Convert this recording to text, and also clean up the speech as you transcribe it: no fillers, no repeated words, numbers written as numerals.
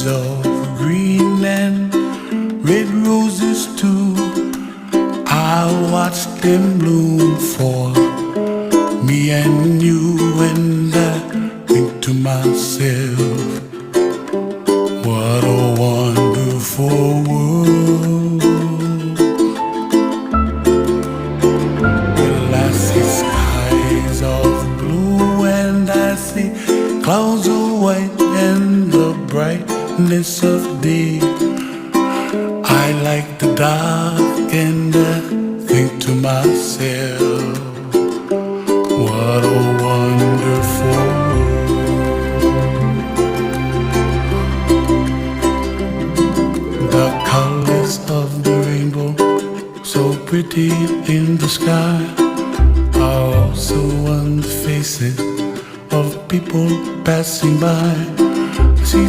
shades of green and red roses too. I watch them bloom for me and you, and I think to myself, what a wonderful world. Well, I see skies of blue and I see clouds of white and the brightness of day. I like the dark and I think to myself, what a wonderful world. The colors of the rainbow, so pretty in the sky, are also on the faces of people passing by. See